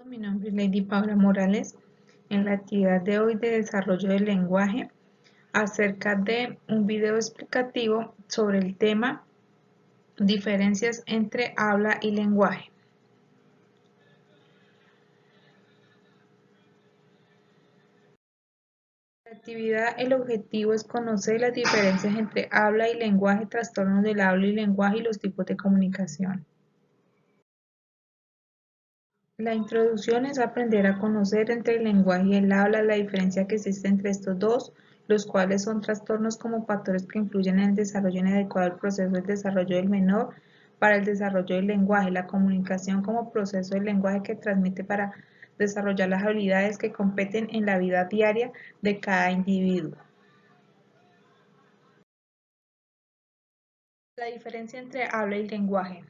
Mi nombre es Lady Paula Morales. En la actividad de hoy de desarrollo del lenguaje, acerca de un video explicativo sobre el tema diferencias entre habla y lenguaje. La actividad, el objetivo es conocer las diferencias entre habla y lenguaje, trastornos del habla y lenguaje y los tipos de comunicación. La introducción es aprender a conocer entre el lenguaje y el habla la diferencia que existe entre estos dos, los cuales son trastornos como factores que influyen en el desarrollo inadecuado del proceso del desarrollo del menor para el desarrollo del lenguaje, la comunicación como proceso del lenguaje que transmite para desarrollar las habilidades que competen en la vida diaria de cada individuo. La diferencia entre habla y lenguaje.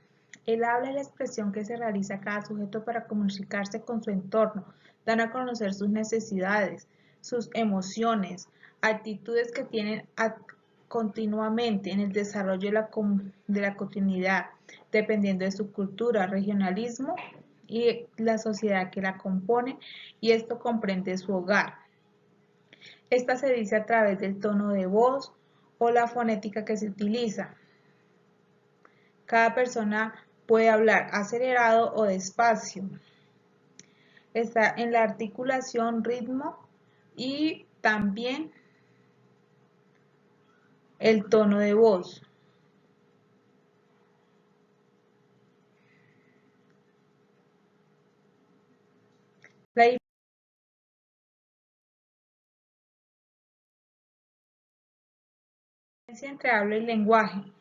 El habla es la expresión que se realiza cada sujeto para comunicarse con su entorno, dan a conocer sus necesidades, sus emociones, actitudes que tienen continuamente en el desarrollo de la cotidianidad, dependiendo de su cultura, regionalismo y la sociedad que la compone, y esto comprende su hogar. Esta se dice a través del tono de voz o la fonética que se utiliza. Cada persona puede hablar acelerado o despacio. Está en la articulación, ritmo y también el tono de voz. La diferencia entre habla y lenguaje.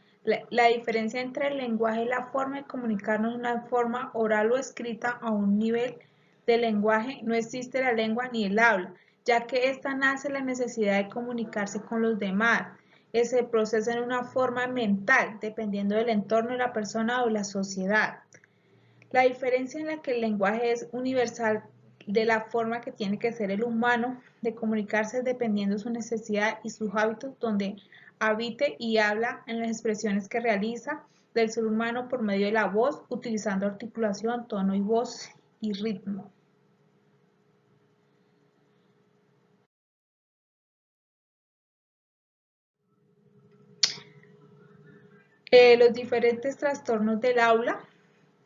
La diferencia entre el lenguaje y la forma de comunicarnos de una forma oral o escrita a un nivel de lenguaje. No existe la lengua ni el habla, ya que esta nace la necesidad de comunicarse con los demás. Se procesa en una forma mental, dependiendo del entorno de la persona o la sociedad. La diferencia en la que el lenguaje es universal de la forma que tiene que ser el humano de comunicarse dependiendo de su necesidad y sus hábitos, donde habite y habla en las expresiones que realiza del ser humano por medio de la voz, utilizando articulación, tono y voz y ritmo. Los diferentes trastornos del habla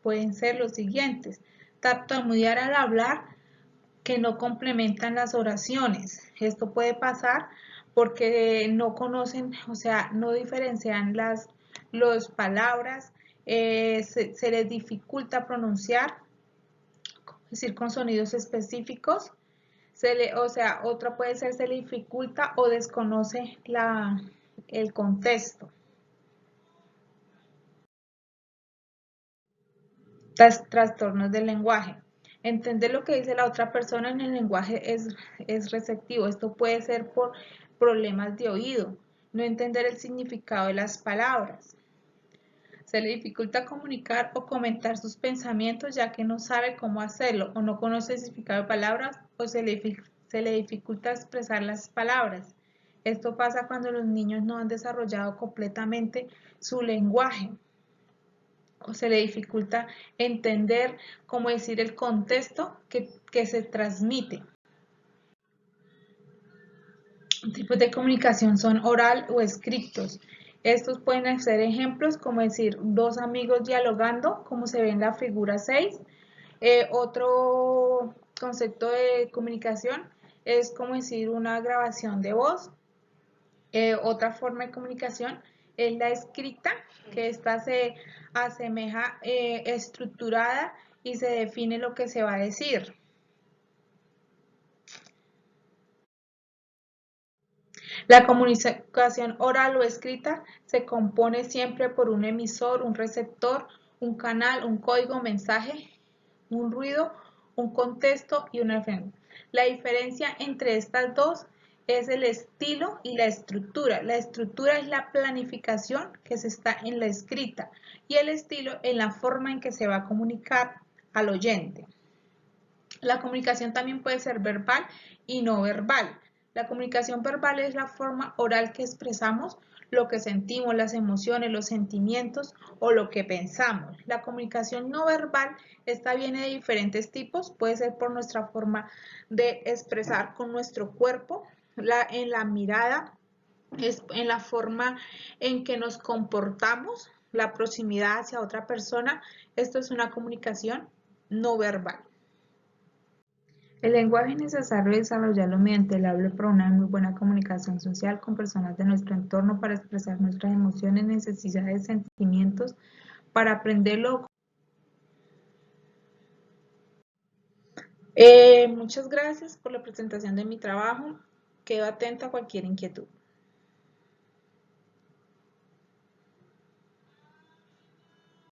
pueden ser los siguientes: tartamudear al hablar, que no complementan las oraciones. Esto puede pasar porque no conocen, o sea, no diferencian las palabras, se les dificulta pronunciar, es decir, con sonidos específicos. O sea, otra puede ser se le dificulta o desconoce el contexto. Trastornos del lenguaje. Entender lo que dice la otra persona en el lenguaje es receptivo. Esto puede ser por problemas de oído, no entender el significado de las palabras. Se le dificulta comunicar o comentar sus pensamientos ya que no sabe cómo hacerlo o no conoce el significado de palabras o se le dificulta expresar las palabras. Esto pasa cuando los niños no han desarrollado completamente su lenguaje, o se le dificulta entender, cómo decir, el contexto que se transmite. Tipos de comunicación son oral o escritos. Estos pueden ser ejemplos como decir dos amigos dialogando, como se ve en la figura 6. Otro concepto de comunicación es como decir una grabación de voz. Otra forma de comunicación es la escrita, que esta se asemeja estructurada y se define lo que se va a decir. La comunicación oral o escrita se compone siempre por un emisor, un receptor, un canal, un código, mensaje, un ruido, un contexto y una referencia. La diferencia entre estas dos es el estilo y la estructura. La estructura es la planificación que se está en la escrita y el estilo en la forma en que se va a comunicar al oyente. La comunicación también puede ser verbal y no verbal. La comunicación verbal es la forma oral que expresamos lo que sentimos, las emociones, los sentimientos o lo que pensamos. La comunicación no verbal, esta viene de diferentes tipos, puede ser por nuestra forma de expresar con nuestro cuerpo, en la mirada, en la forma en que nos comportamos, la proximidad hacia otra persona. Esto es una comunicación no verbal. El lenguaje es necesario desarrollarlo mediante el habla para una muy buena comunicación social con personas de nuestro entorno para expresar nuestras emociones, necesidades, sentimientos, para aprenderlo. Muchas gracias por la presentación de mi trabajo. Quedo atenta a cualquier inquietud.